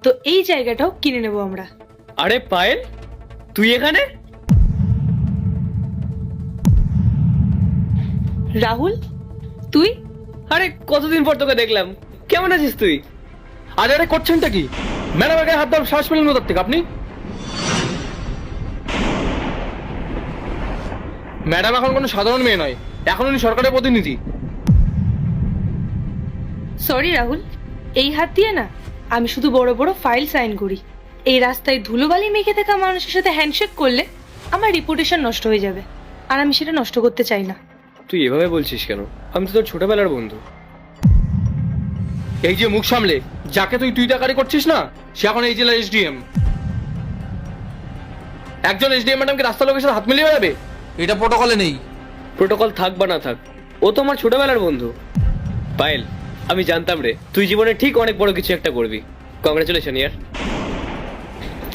তো এই জায়গাটাও কিনে নেব আমরা। আরে পায়েল, তুই এখানে? রাহুল, তুই? আরে কতদিন পর তোকে দেখলাম, কেমন আছিস তুই? আরে আরে করছেনটা কি? ম্যাডামের গায়ে হাত দেওয়ার শ্বাস পেলেন কোথা থেকে আপনি? ম্যাডাম এখন কোনো সাধারণ মেয়ে নয়, এখন উনি সরকারের প্রতিনিধি। সরি রাহুল, এই হাত দিয়ে না আমি শুধু বড় বড় ফাইল সাইন করি। এই রাস্তায় ধুলোবালি মেখে থাকা মানুষের সাথে হ্যান্ডশেক করলে আমার রিপুটেশন নষ্ট হয়ে যাবে, আর আমি সেটা নষ্ট করতে চাই না। তুই এভাবে বলছিস কেন? আমি তো তোর ছোটবেলার বন্ধু। এই যে মুখ সামলে যাকে তুই তুই তাকারি করছিস না, সে এখন এই জেলার এসডিএম। একজন এসডিএম ম্যাডামকে রাস্তার লোকের সাথে হাত মিলিয়ে বেড়াবে? এটা প্রোটোকলে নেই। প্রোটোকল থাক বা না থাক, ও তো আমার ছোটবেলার বন্ধু। পায়েল, আমি জানতাম রে তুই জীবনে ঠিক অনেক বড় কিছু একটা করবি। কংগ্রাচুলেশন ইয়ার।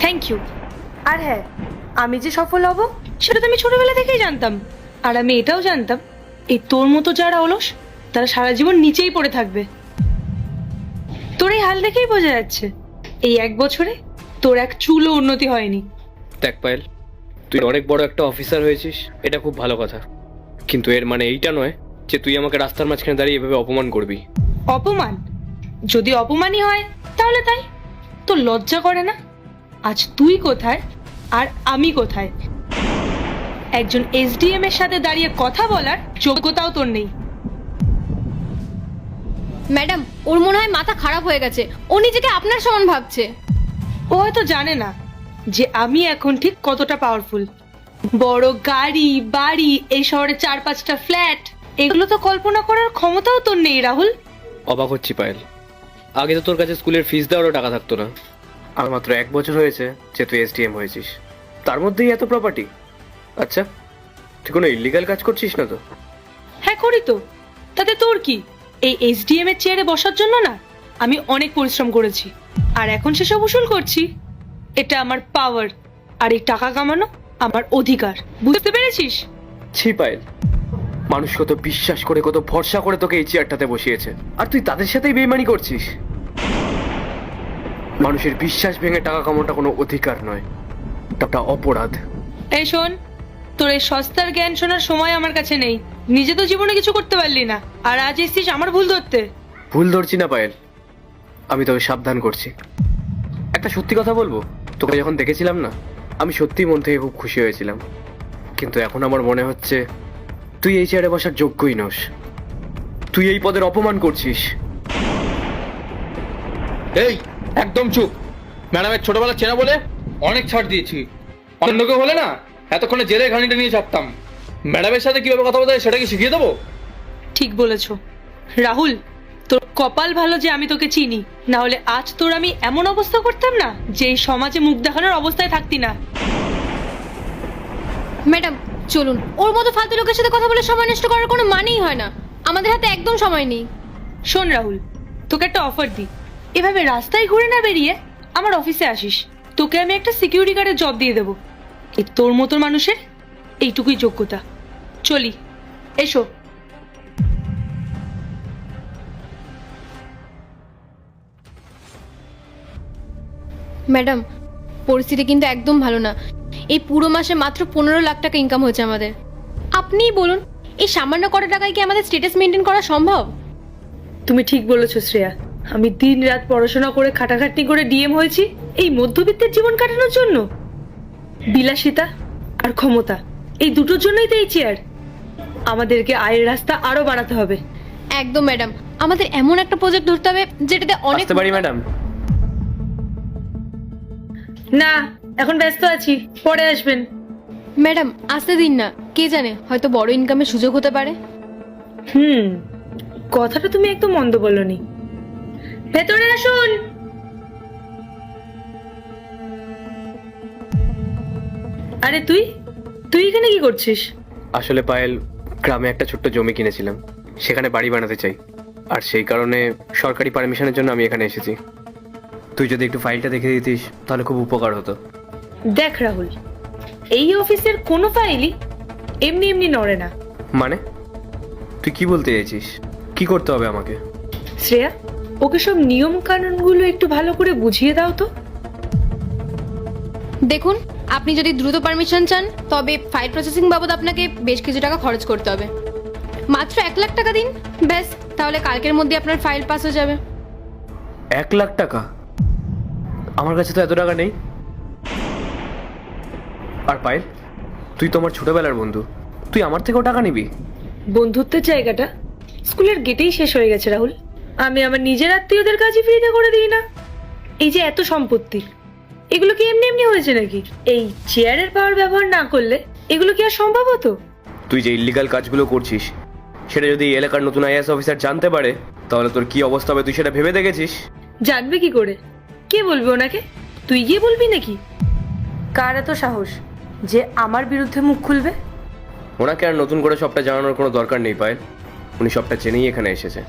Thank you. আর হ্যাঁ, আমি যে সফল হব সেটা তো আমি ছোটবেলা থেকেই জানতাম। আর আমি এটাও জানতাম, এই তোর মতো যারা অলস তারা সারা জীবন নিচেই পড়ে থাকবে। তোর এই হাল দেখেই বোঝা যাচ্ছে এই 1 বছরে তোর এক চুলও উন্নতি হয়নি। দেখ পায়েল, তুই অনেক বড় একটা অফিসার হয়েছিস, এটা খুব ভালো কথা, কিন্তু এর মানে এইটা নয় যে তুই আমাকে রাস্তার মাঝখানে দাঁড়িয়ে এভাবে অপমান করবি। অপমান? যদি অপমানই হয় তাহলে তাই। তোর লজ্জা করে না? আজ তুই কোথায় আর আমি কোথায়? একজন এসডিএম এর সাথে দাঁড়িয়ে কথা বলার যোগ্যতাও তোর নেই। ম্যাডাম, ওর মনে হয় মাথা খারাপ হয়ে গেছে, ও নিজেকে আপনার সমান ভাবছে। ও হয়তো জানে না যে আমি এখন ঠিক কতটা পাওয়ারফুল। বড় গাড়ি বাড়ি, এই শহরে 4-5টা ফ্ল্যাট, এগুলো তো কল্পনা করার ক্ষমতাও তোর নেই রাহুল। অবাক হচ্ছি পায়েল, আগে তো তোর কাছে স্কুলের ফিস দেওয়ারও টাকা থাকতো না, আর মাত্র 1 বছর হয়েছে যে তুই এসডিএম হয়েছিস, তার মধ্যেই এত প্রপার্টি। আচ্ছা, তুই কোনো ইলিগাল কাজ করছিস না তো? হ্যাঁ করি তো, তাতে তোর কি? এই এসডিএম এর চেয়ারে বসার জন্য না আমি অনেক পরিশ্রম করেছি, আর এখন সেসব উসুল করছি। এটা আমার পাওয়ার, আর এই টাকা কামানো আমার অধিকার। বুঝতে পেরেছিস? ছি পায়েল, মানুষ কত বিশ্বাস করে কত ভরসা করে তোকে এই চেয়ারটাতে বসিয়েছে, আর তুই তাদের সাথেই বেইমানি করছিস। মানুষের বিশ্বাস ভেঙে টাকা কামানোটা কোনো অধিকার নয়, এটা অপরাধ। এই শোন, তোর এই সস্তার জ্ঞান শোনার সময় আমার কাছে নেই। নিজে তো জীবনে কিছু করতে পারলি না, আর আজ এসছিস আমার ভুল ধরতে। ভুল ধরছি না পায়েল, আমি তোকে সাবধান করছি। একটা সত্যি কথা বলবো, তোকে যখন দেখেছিলাম না, আমি সত্যিই মন থেকে খুব খুশি হয়েছিলাম, কিন্তু এখন আমার মনে হচ্ছে তুই এই চেয়ারে বসার যোগ্যই নস। তুই এই পদের অপমান করছিস। এই একদম চুপ। ম্যাডামের ছোটবেলা চেনা বলে অনেক ছাড় দিয়েছি, অন্য কেউ হলে না এতক্ষণে জেলের ঘানিটা নিয়ে চাপতাম। ম্যাডামের সাথে কিভাবে কথা বলতে হয় সেটা কি শিখিয়ে দেবো? ঠিক বলেছ রাহুল, তোর কপাল ভালো যে আমি তোকে চিনি, না হলে আজ তোর আমি এমন অবস্থা করতাম না যে এই সমাজে মুখ দেখানোর অবস্থায় থাকতি না। ম্যাডাম চলুন, ওর মতো ফালতু লোকের সাথে কথা বলে সময় নষ্ট করার কোনো মানেই হয় না। আমাদের হাতে একদম সময় নেই। শোন রাহুল, তোকে একটা অফার দিই, এভাবে রাস্তায় ঘুরে না বেরিয়ে আমার অফিসে আসিস, তোকে আমি একটা সিকিউরিটি গার্ডের জব দিয়ে দেবো। এই তোর মতো মানুষের এইটুকুই যোগ্যতা। চলি, এসো। ম্যাডাম, পরিস্থিতি কিন্তু একদম ভালো না। এই পুরো মাসে মাত্র 15 লাখ টাকা ইনকাম হয়েছে আমাদের। আপনিই বলুন, এই সামান্য কটা টাকায় কি আমাদের স্ট্যাটাস মেনটেন করা সম্ভব? তুমি ঠিক বলেছো শ্রেয়া, আমি দিন রাত পড়াশোনা করে খাটাখাটনি করে ডিএম হয়েছি এই মধ্যবিত্তের জীবন কাটানোর জন্য। বিলাসিতা আর ক্ষমতা, এই দুটোর জন্যই তো এই চেয়ার। আমাদেরকে আয়ের রাস্তা আরো বাড়াতে হবে। একদম ম্যাডাম, আমাদের এমন একটা প্রজেক্ট ধরতে হবে যেটাতে অনেক। আসতে পারি ম্যাডাম? না, এখন ব্যস্ত আছি, পরে আসবেন। ম্যাডাম আসতে দিন না, কে জানে হয়তো বড় ইনকামের সুযোগ হতে পারে। কথাটা তুমি একদম মন্দ বলনি। ভেতরে আসুন। আরে তুই তুই এখানে কি করছিস? আসলে পায়েল, গ্রামে একটা ছোট্ট জমি কিনেছিলাম, সেখানে বাড়ি বানাতে চাই, আর সেই কারণে সরকারি পারমিশনের জন্য আমি এখানে এসেছি। তুই যদি একটু ফাইলটা দেখে দিতিস তাহলে খুব উপকার হতো। দেখ রাহুল, এই অফিসের কোনো ফাইলই এমনি এমনি নড়ে না। মানে তুই কি বলতে চাইছিস? কি করতে হবে আমাকে? শ্রেয়া, ওকে সব নিয়ম কানুনগুলো একটু ভালো করে বুঝিয়ে দাও তো। দেখুন, আপনি যদি দ্রুত পারমিশন চান তবে ফাইল প্রসেসিং বাবদ আপনাকে বেশ কিছু টাকা খরচ করতে হবে। মাত্র 1 লাখ টাকা দিন, ব্যাস, তাহলে কালকের মধ্যে আপনার ফাইল পাস হয়ে যাবে। 1 লাখ টাকা? আমার কাছে তো এত টাকা নেই। আর পায়েল, তুই তো আমার ছোটবেলার বন্ধু, তুই আমার থেকেও টাকা নিবি? বন্ধুত্বের জায়গাটা স্কুলের গেটেই শেষ হয়ে গেছে রাহুল। আমি আমার নিজের আত্মীয়দের কাজই ফ্রিতে করে দিই না। এই যে এত সম্পত্তি, এগুলো কি এমনি এমনি হয়েছে নাকি? এই চেয়ারের পাওয়ার ব্যবহার না করলে এগুলো কি আর সম্ভব হতো? তুই যে ইল্লিগাল কাজগুলো করছিস সেটা যদি এই এলাকার নতুন আইএএস অফিসার জানতে পারে তাহলে তোর কি অবস্থা হবে তুই সেটা ভেবে দেখেছিস? জানবে কি করে? কে বলবে ওনাকে? তুই গিয়ে বলবি নাকি? কার এত সাহস যে আমার বিরুদ্ধে মুখ খুলবে? ওনাকে আর নতুন করে সবটা জানানোর কোনো দরকার নেই পায়েল, উনি সবটা জেনেই এখানে এসেছে।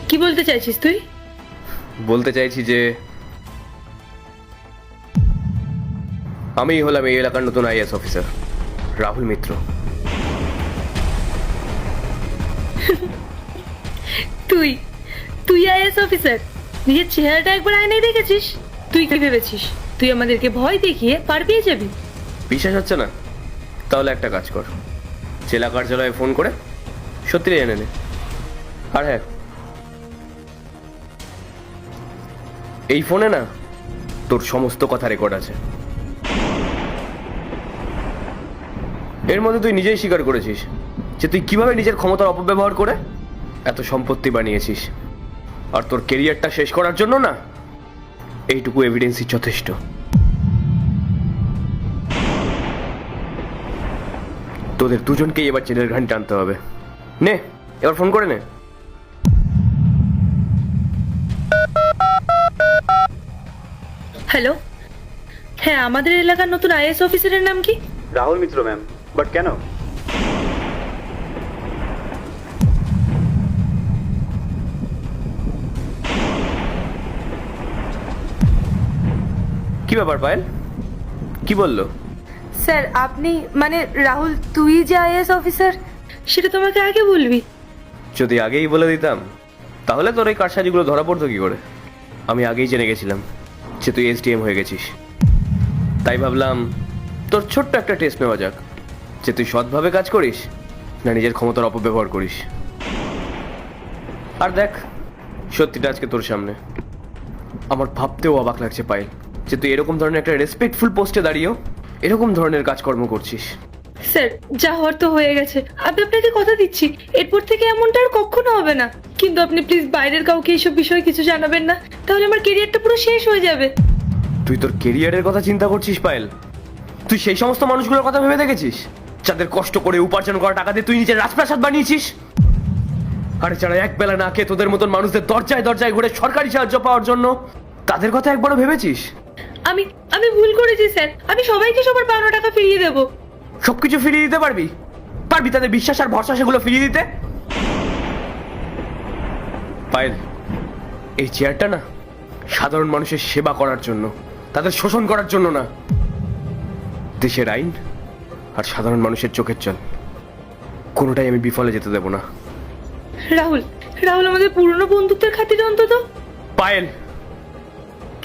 কি বলতে চাইছিস তুই? বলতে চাইছি যে আমিই হলাম এই এলাকার নতুন আইএএস অফিসার, রাহুল মিত্র। তুই তুই আইএস অফিসার? নিজের চেহারাটা একবার আয়নায় দেখেছিস? তুই কি ভেবেছিস তুই আমাদেরকে ভয় দেখিয়ে পার পেয়ে যাবি? বিশ্বাস হচ্ছে না? তাহলে একটা কাজ কর, জেলা কার্যালয়ে ফোন করে সত্যি জেনে নে। আর হ্যাঁ, এই ফোনে না তোর সমস্ত কথা রেকর্ড আছে। এর মধ্যে তুই নিজেই স্বীকার করেছিস যে তুই কিভাবে নিজের ক্ষমতার অপব্যবহার করে এত সম্পত্তি বানিয়েছিস। আর তোর কেরিয়ারটা শেষ করার জন্য না এইটুকু এভিডেন্সই যথেষ্ট। তোদের দুজনকেই এবার জেলের ঘানি টানতে হবে। নে, এবার ফোন করে নে। হ্যালো, হ্যাঁ, আমাদের এলাকার নতুন আইএস অফিসারের নাম কি? রাহুল মিত্র ম্যাম, বাট কেন? কি ব্যাপার পায়েল, কি বললো? স্যার আপনি মানে রাহুল, তুই যে আইএস অফিসার সেটা তোমাকে আগে বলবি। যদি আগেই বলে দিতাম তাহলে তোর এই কারসাজিগুলো ধরা পড়তো কি করে? আমি আগেই জেনে গেছিলাম যে তুই এসডিএম হয়ে গেছিস, তাই ভাবলাম তোর ছোট্ট একটা টেস্ট নেওয়া যাক যে তুই সৎভাবে কাজ করিস না নিজের ক্ষমতার অপব্যবহার করিস। আর দেখ, সত্যিটা আজকে তোর সামনে। আমার ভাবতেও অবাক লাগছে পায়েল যে তুই এরকম ধরনের একটা রেসপেক্টফুল পোস্টে দাঁড়িয়েও এরকম ধরনের কাজকর্ম করছিস। স্যার যা হওয়ার তো হয়ে গেছে, আমি আপনাকে কথা দিচ্ছি এরপর থেকে এমনটা আর কখনো হবে না। কিন্তু আপনি প্লিজ বাইরের কাউকে এইসব বিষয়ে কিছু জানাবেন না, তাহলে আমার কেরিয়ারটা পুরো শেষ হয়ে যাবে। তুই তোর কেরিয়ারের কথা চিন্তা করছিস পায়েল? তুই সেই সমস্ত মানুষগুলোর কথা ভেবে দেখেছিস যাদের কষ্ট করে উপার্জন করা টাকা দিয়ে তুই নিজের রাজপ্রাসাদ বানিয়েছিস? আরে যারা এক বেলা না খেয়ে তোদের মতন মানুষদের দরজায় দরজায় ঘুরে সরকারি সাহায্য পাওয়ার জন্য, তাদের কথা একবারও ভেবেছিস? আমি আমি ভুল করেছি স্যার, আমি সবাইকে সবার পাওনা টাকা ফিরিয়ে দেবো। সবকিছু ফিরিয়ে দিতে পারবি? পারবি তাদের বিশ্বাস আর ভরসা সেগুলো ফিরিয়ে দিতে? পায়েল, এই চেয়ারটা না সাধারণ মানুষের সেবা করার জন্য, তাদের শোষণ করার জন্য না। দেশের আইন আর সাধারণ মানুষের চোখের জল কোনোটাই আমি বিফলে যেতে দেব না। রাহুল, রাহুল আমাদের পুরনো বন্ধুত্বের খাতিরে অন্তত। পায়েল,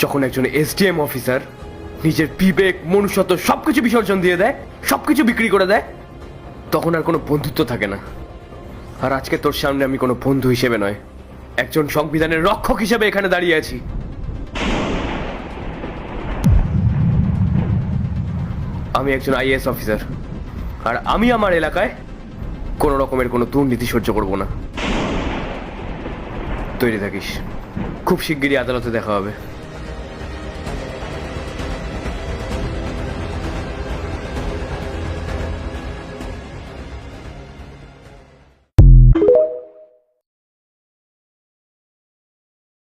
যখন একজন এসডিএম অফিসার নিজের বিবেক মনুষ্যত্ব সবকিছু বিসর্জন দিয়ে দেয়, সবকিছু বিক্রি করে দেয়, তখন আর কোনো বন্ধুত্ব থাকে না। আর আজকে তোর সামনে আমি কোনো বন্ধু হিসেবে নয়, একজন সংবিধানের রক্ষক হিসেবে এখানে দাঁড়িয়ে আছি। আমি একজন আইএএস অফিসার, আর আমি আমার এলাকায় কোনো রকমের কোনো দুর্নীতি সহ্য করব না। তৈরি থাকিস, খুব শিগগিরই আদালতে দেখা হবে।